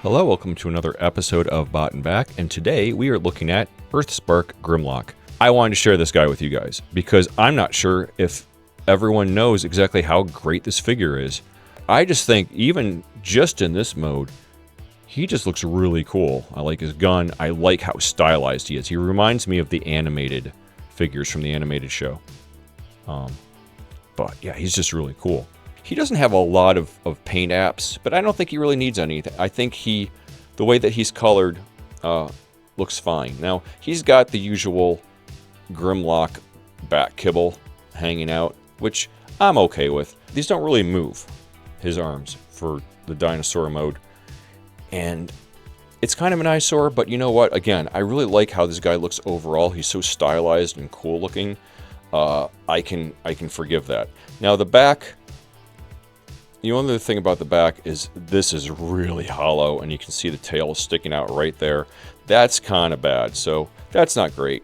Hello, welcome to another episode of Bot and Back, and today we are looking at Earthspark Grimlock. I wanted to share this guy with you guys because I'm not sure if everyone knows exactly how great this figure is. I just think even just in this mode, he just looks really cool. I like his gun. I like how stylized he is. He reminds me of the animated figures from the animated show. But yeah, he's just really cool. He doesn't have a lot of paint apps, but I don't think he really needs anything. I think the way that he's colored looks fine. Now, he's got the usual Grimlock back kibble hanging out, which I'm okay with. These don't really move, his arms, for the Dinosaur mode. And it's kind of an eyesore, but you know what? Again, I really like how this guy looks overall. He's so stylized and cool looking. I can forgive that. Now, the back... The only other thing about the back is this is really hollow, and you can see the tail sticking out right there. That's kind of bad, so that's not great.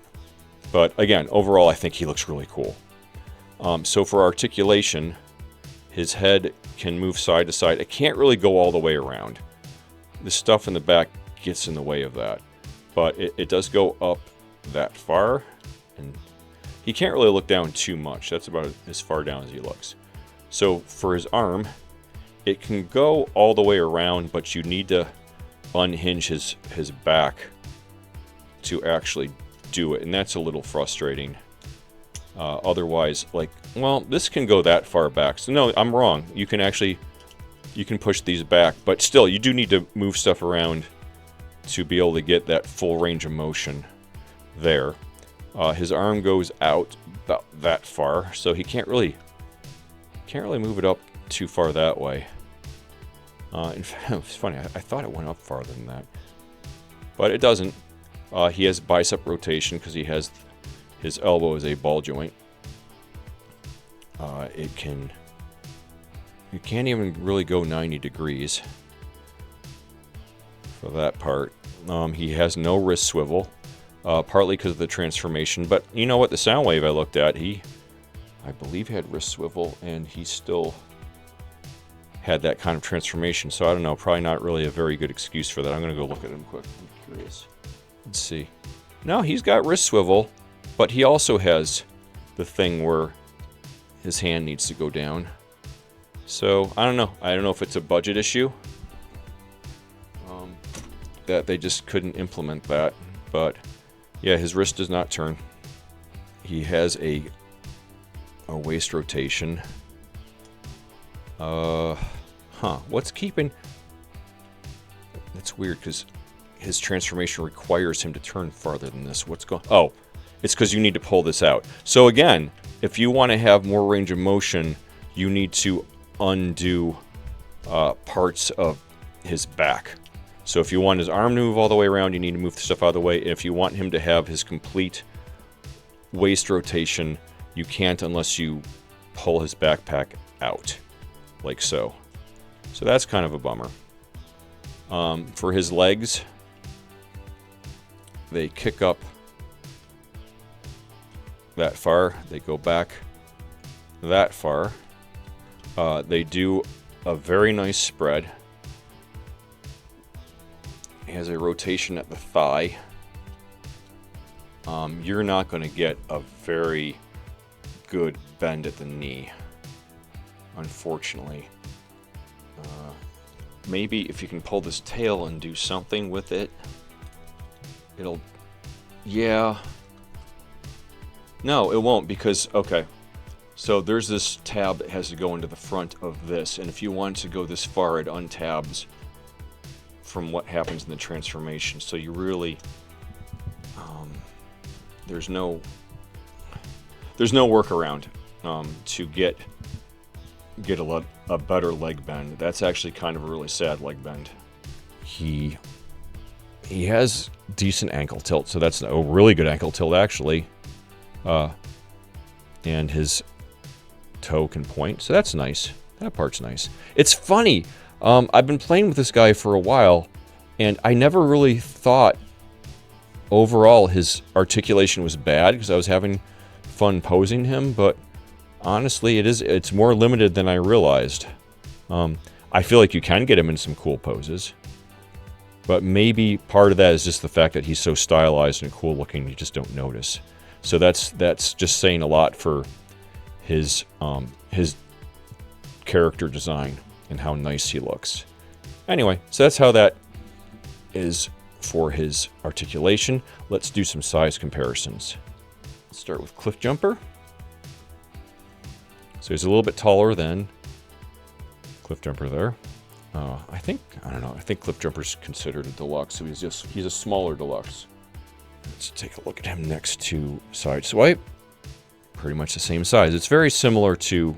But again, overall, I think he looks really cool. So for articulation, his head can move side to side. It can't really go all the way around. The stuff in the back gets in the way of that. But it does go up that far, and he can't really look down too much. That's about as far down as he looks. So for his arm, it can go all the way around, but you need to unhinge his back to actually do it, and that's a little frustrating. Otherwise, like, well, this can go that far back. So no, I'm wrong. You can push these back, but still, you do need to move stuff around to be able to get that full range of motion there. His arm goes out about that far, so he can't really move it up too far that way. In fact, it's funny, I thought it went up farther than that, but it doesn't. He has bicep rotation because he has his elbow as a ball joint. You can't even really go 90 degrees for that part. He has no wrist swivel, partly because of the transformation, but you know what, the Soundwave I looked at, I believe he had wrist swivel, and he still had that kind of transformation. So I don't know, probably not really a very good excuse for that. I'm going to go look at him quick. I'm curious. Let's see. No, he's got wrist swivel, but he also has the thing where his hand needs to go down. So I don't know. I don't know if it's a budget issue that they just couldn't implement that. But yeah, his wrist does not turn. He has a waist rotation. What's keeping... That's weird, because his transformation requires him to turn farther than this. What's going... Oh, it's because you need to pull this out. So again, if you want to have more range of motion, you need to undo parts of his back. So if you want his arm to move all the way around, you need to move the stuff out of the way. And if you want him to have his complete waist rotation, you can't unless you pull his backpack out, like so. So that's kind of a bummer. For his legs, they kick up that far. They go back that far. They do a very nice spread. He has a rotation at the thigh. You're not going to get a very good bend at the knee, unfortunately. Maybe if you can pull this tail and do something with it, it'll... Yeah. No, it won't, because... Okay. So there's this tab that has to go into the front of this, and if you want to go this far, it untabs from what happens in the transformation. So you really... There's no workaround to get a better leg bend. That's actually kind of a really sad leg bend. He has decent ankle tilt, so that's a really good ankle tilt actually. And his toe can point, so that's nice. That part's nice. It's funny. I've been playing with this guy for a while, and I never really thought overall his articulation was bad because I was having fun posing him, but honestly, it's more limited than I realized. I feel like you can get him in some cool poses. But maybe part of that is just the fact that he's so stylized and cool looking, you just don't notice. So that's just saying a lot for his character design and how nice he looks. Anyway, so that's how that is for his articulation. Let's do some size comparisons. Let's start with Cliff Jumper. So he's a little bit taller than Cliff Jumper there. I think Cliff Jumper's considered a deluxe, so he's a smaller deluxe. Let's take a look at him next to Sideswipe. Pretty much the same size. It's very similar to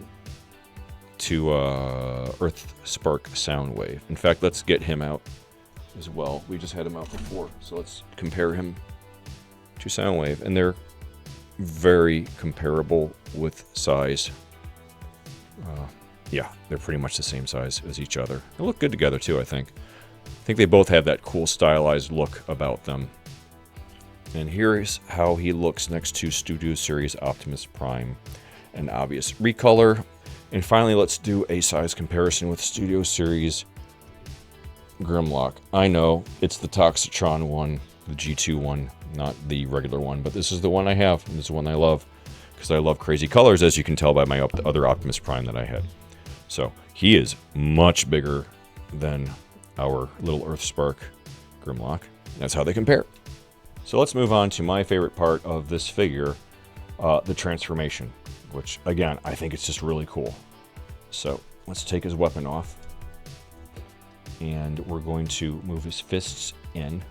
Earthspark Soundwave. In fact, let's get him out as well. We just had him out before, so let's compare him to Soundwave, and they're very comparable with size. Yeah, they're pretty much the same size as each other. They look good together too, I think. I think they both have that cool stylized look about them. And here's how he looks next to Studio Series Optimus Prime. An obvious recolor. And finally, let's do a size comparison with Studio Series Grimlock. I know it's the Toxitron one, the G2 one, not the regular one, but this is the one I have, and this is the one I love, because I love crazy colors, as you can tell by my other Optimus Prime that I had. So he is much bigger than our little Earthspark Grimlock. That's how they compare. So let's move on to my favorite part of this figure, the transformation, which again, I think it's just really cool. So let's take his weapon off, and we're going to move his fists in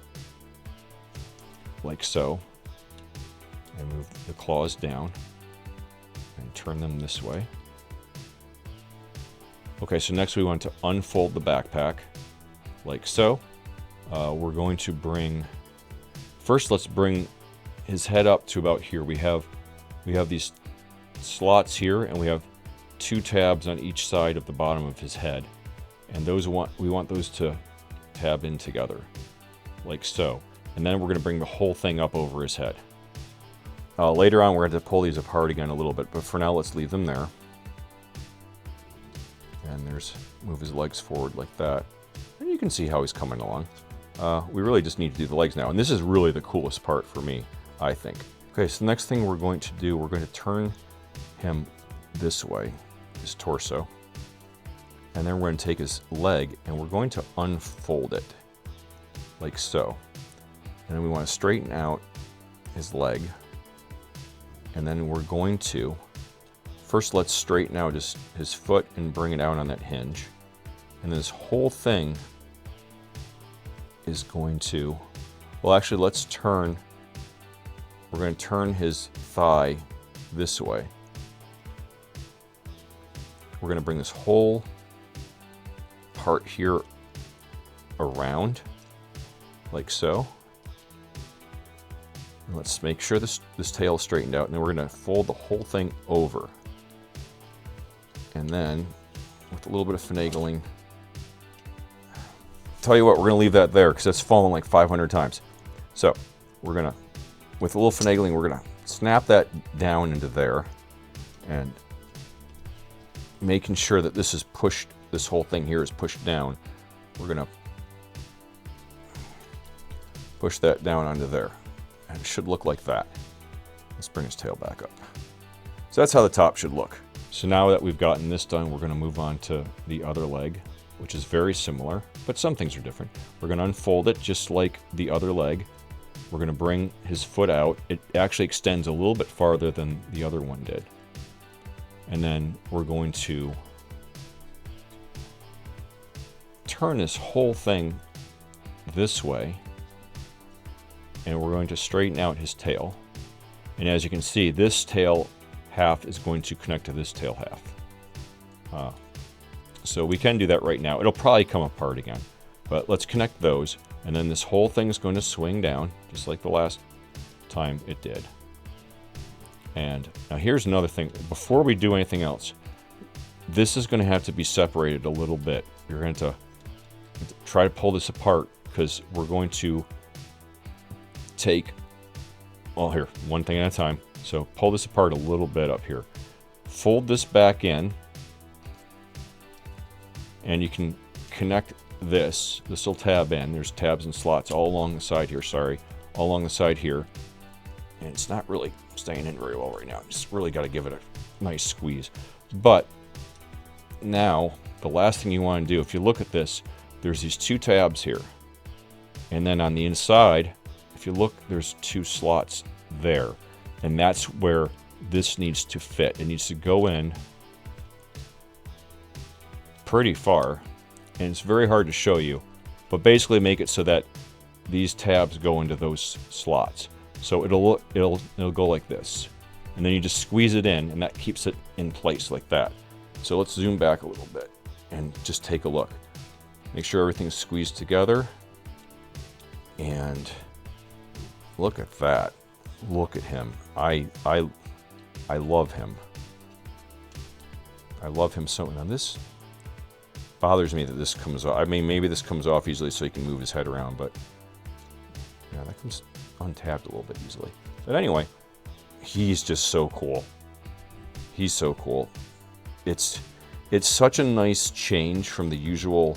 like so, and move the claws down and turn them this way. Okay, so next we want to unfold the backpack like so. We're going to first let's bring his head up to about here. We have these slots here, and we have 2 tabs on each side of the bottom of his head, and we want those to tab in together like so. And then we're going to bring the whole thing up over his head. Later on, we're going to pull these apart again a little bit, but for now, let's leave them there. And move his legs forward like that. And you can see how he's coming along. We really just need to do the legs now. And this is really the coolest part for me, I think. Okay, so the next thing we're going to do, we're going to turn him this way, his torso. And then we're going to take his leg, and we're going to unfold it like so. And then we want to straighten out his leg. And then we're going to, first let's straighten out his foot and bring it out on that hinge. And this whole thing is going to, well actually we're going to turn his thigh this way. We're going to bring this whole part here around, like so. And let's make sure this tail is straightened out, and then we're going to fold the whole thing over. And then, with a little bit of finagling, tell you what, we're going to leave that there because that's fallen like 500 times. So, we're going to, with a little finagling, we're going to snap that down into there, and making sure that this is pushed, this whole thing here is pushed down. We're going to push that down onto there. And it should look like that. Let's bring his tail back up. So that's how the top should look. So now that we've gotten this done, we're going to move on to the other leg, which is very similar, but some things are different. We're going to unfold it just like the other leg. We're going to bring his foot out. It actually extends a little bit farther than the other one did. And then we're going to turn this whole thing this way. And we're going to straighten out his tail. And as you can see, this tail half is going to connect to this tail half. So we can do that right now. It'll probably come apart again. But let's connect those. And then this whole thing is going to swing down, just like the last time it did. And now here's another thing. Before we do anything else, this is going to have to be separated a little bit. You're going to try to pull this apart because we're going to take, well here, one thing at a time. So pull this apart a little bit up here. Fold this back in. And you can connect this will tab in. There's tabs and slots all along the side here, all along the side here. And it's not really staying in very well right now. Just really got to give it a nice squeeze. But now, the last thing you want to do, if you look at this, there's these 2 tabs here. And then on the inside, if you look, there's 2 slots there. And that's where this needs to fit. It needs to go in pretty far. And it's very hard to show you. But basically make it so that these tabs go into those slots. So it'll go like this. And then you just squeeze it in, and that keeps it in place like that. So let's zoom back a little bit and just take a look. Make sure everything's squeezed together. And look at that. Look at him. I love him. I love him so much. Now this bothers me that this comes off. I mean, maybe this comes off easily so he can move his head around, but yeah, that comes untapped a little bit easily. But anyway, he's just so cool. He's so cool. It's such a nice change from the usual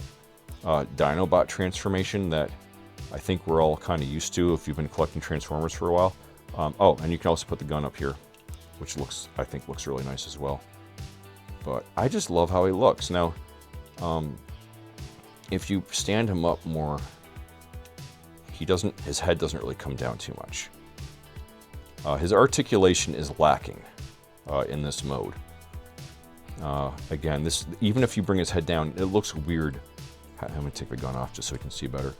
Dinobot transformation that I think we're all kind of used to if you've been collecting Transformers for a while. Oh, and you can also put the gun up here, which I think looks really nice as well. But I just love how he looks. Now, if you stand him up more, his head doesn't really come down too much. His articulation is lacking in this mode. Again, even if you bring his head down, it looks weird. I'm going to take the gun off just so we can see better.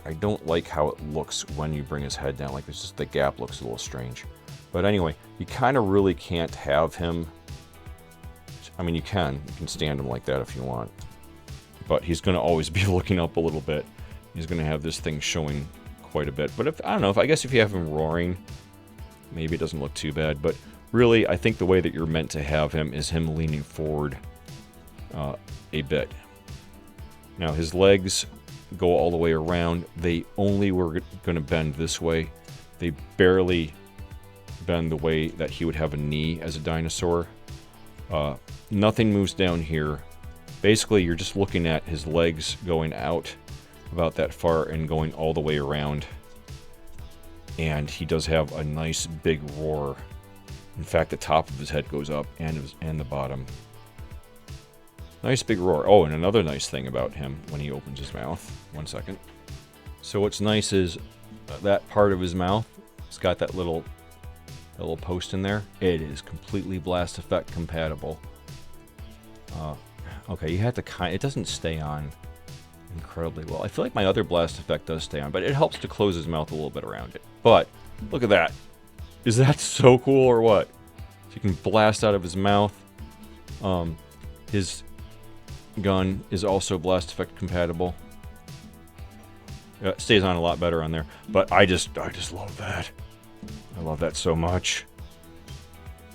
I don't like how it looks when you bring his head down. Like, it's just the gap looks a little strange. But anyway, you kind of really can't have him. I mean, you can stand him like that if you want. But he's going to always be looking up a little bit. He's going to have this thing showing quite a bit. But I don't know, I guess if you have him roaring, maybe it doesn't look too bad. But really, I think the way that you're meant to have him is him leaning forward a bit. Now, his legs go all the way around. They only were going to bend this way. They barely bend the way that he would have a knee as a dinosaur. Nothing moves down here. Basically, you're just looking at his legs going out about that far and going all the way around. And he does have a nice big roar. In fact, the top of his head goes up and the bottom. Nice big roar. Oh, and another nice thing about him when he opens his mouth. 1 second. So what's nice is that part of his mouth, it's got that little post in there. It is completely blast effect compatible. Okay, you have to it doesn't stay on incredibly well. I feel like my other blast effect does stay on, but it helps to close his mouth a little bit around it. But look at that. Is that so cool or what? So you can blast out of his mouth. His gun is also blast effect compatible. It stays on a lot better on there. But I just love that. I love that so much.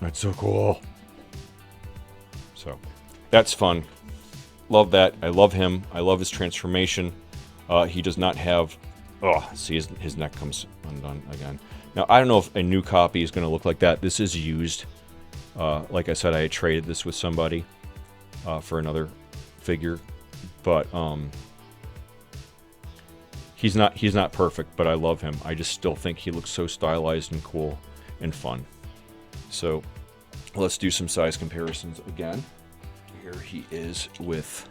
That's so cool. So that's fun. Love that. I love him. I love his transformation. He does not have... Oh, see, his neck comes undone again. Now, I don't know if a new copy is going to look like that. This is used. Like I said, I had traded this with somebody for another figure. But he's not perfect, but I love him. I just still think he looks so stylized and cool and fun. So let's do some size comparisons again. Here he is with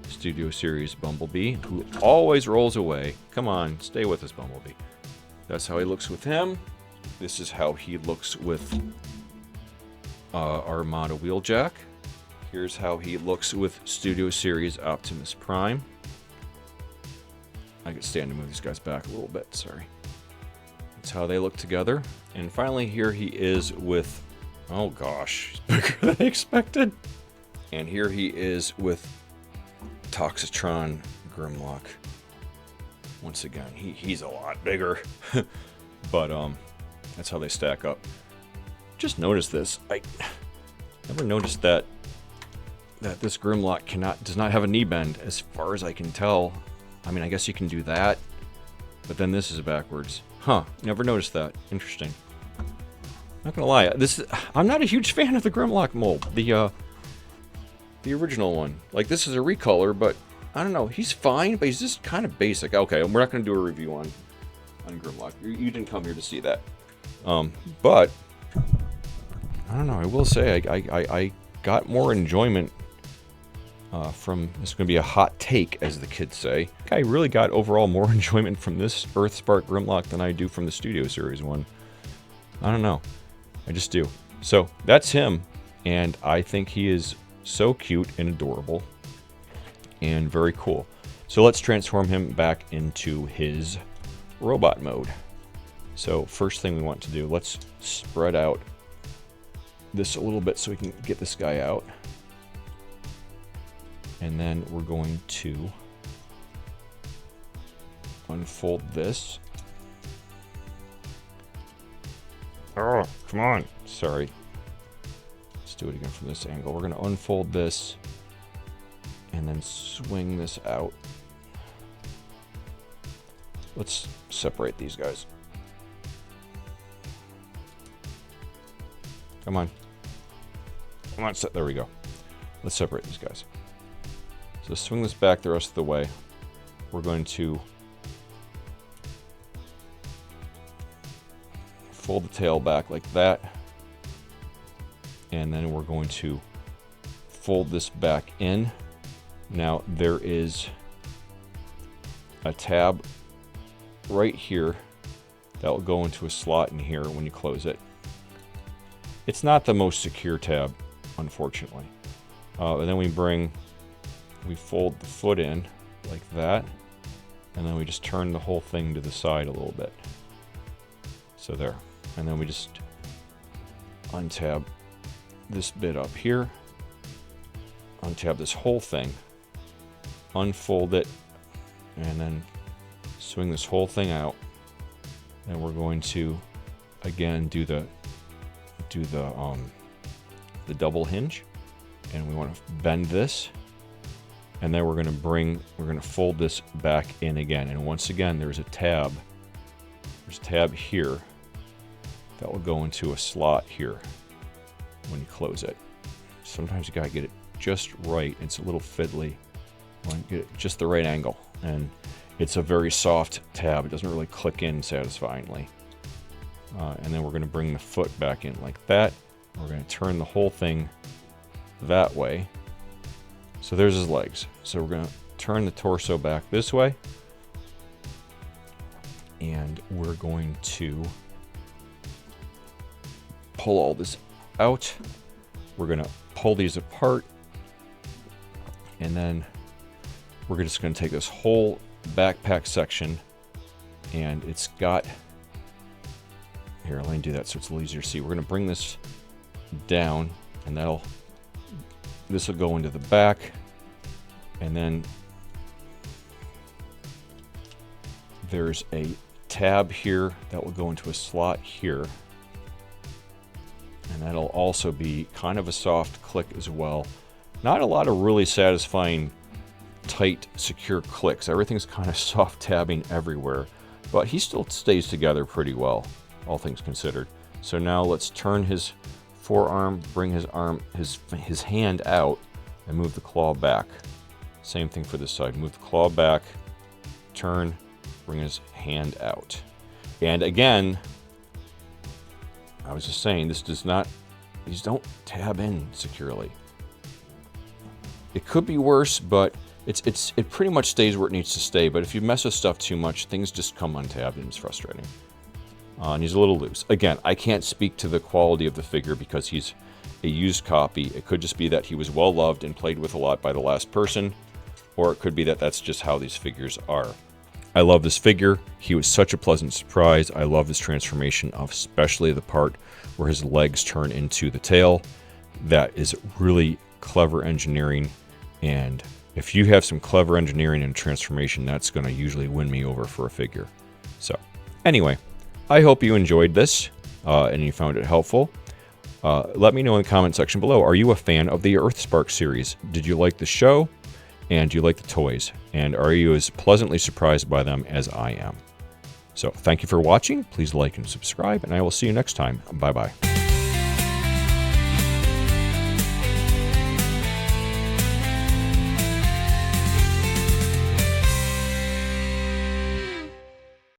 Studio Series Bumblebee, who always rolls away. Come on, stay with us, Bumblebee. That's how he looks with him. This is how he looks with Armada Wheeljack. Here's how he looks with Studio Series Optimus Prime. I could stand to move these guys back a little bit, sorry. That's how they look together. And finally, here he is with... Oh gosh, he's bigger than I expected. And here he is with Toxitron Grimlock. Once again, he's a lot bigger. But that's how they stack up. Just noticed this. I never noticed that this Grimlock does not have a knee bend, as far as I can tell. I mean, I guess you can do that, but then this is backwards. Huh, never noticed that. Interesting. Not gonna lie, I'm not a huge fan of the Grimlock mold. the original one. Like, this is a recolor, but I don't know. He's fine, but he's just kind of basic. Okay, we're not going to do a review on Grimlock. You didn't come here to see that. But I don't know. I will say I got more enjoyment from, this is going to be a hot take, as the kids say. I really got overall more enjoyment from this Earthspark Grimlock than I do from the Studio Series one. I don't know. I just do. So that's him, and I think he is so cute and adorable and very cool. So let's transform him back into his robot mode. So first thing we want to do, let's spread out this a little bit so we can get this guy out. And then we're going to unfold this. Oh, come on. Sorry. Let's do it again from this angle. We're going to unfold this and then swing this out. Let's separate these guys. Come on. Come on, there we go. Let's separate these guys. So swing this back the rest of the way. We're going to fold the tail back like that. And then we're going to fold this back in. Now there is a tab right here that will go into a slot in here when you close it. It's not the most secure tab, unfortunately. And then we fold the foot in like that, and then we just turn the whole thing to the side a little bit. So there. And then we just untab this bit up here, untab this whole thing, unfold it, and then swing this whole thing out. And we're going to again do the double hinge, and we want to bend this, and then we're going to fold this back in again. And once again, there's a tab here that will go into a slot here when you close it. Sometimes you gotta get it just right. It's a little fiddly. You want to get it just the right angle, and it's a very soft tab. It doesn't really click in satisfyingly. And then we're going to bring the foot back in like that. We're going to turn the whole thing that way. So there's his legs. So we're going to turn the torso back this way. And we're going to pull all this out. We're going to pull these apart. And then we're just going to take this whole backpack section, and it's got, here, let me do that so it's a little easier to see. We're going to bring this down, and this will go into the back, and then there's a tab here that will go into a slot here, and that'll also be kind of a soft click as well. Not a lot of really satisfying tight, secure clicks. Everything's kind of soft tabbing everywhere, but he still stays together pretty well, all things considered. So now let's turn his forearm, bring his hand out, and move the claw back. Same thing for this side. Move the claw back, turn, bring his hand out. And again, I was just saying, these don't tab in securely. It could be worse, but it pretty much stays where it needs to stay. But if you mess with stuff too much, things just come untabbed, and it's frustrating. And he's a little loose. Again, I can't speak to the quality of the figure because he's a used copy. It could just be that he was well loved and played with a lot by the last person, or it could be that that's just how these figures are. I love this figure. He was such a pleasant surprise. I love his transformation, especially the part where his legs turn into the tail. That is really clever engineering, and if you have some clever engineering and transformation, that's going to usually win me over for a figure. So anyway, I hope you enjoyed this and you found it helpful. Let me know in the comment section below, are you a fan of the Earthspark series? Did you like the show? And do you like the toys? And are you as pleasantly surprised by them as I am? So thank you for watching. Please like and subscribe, and I will see you next time. Bye-bye.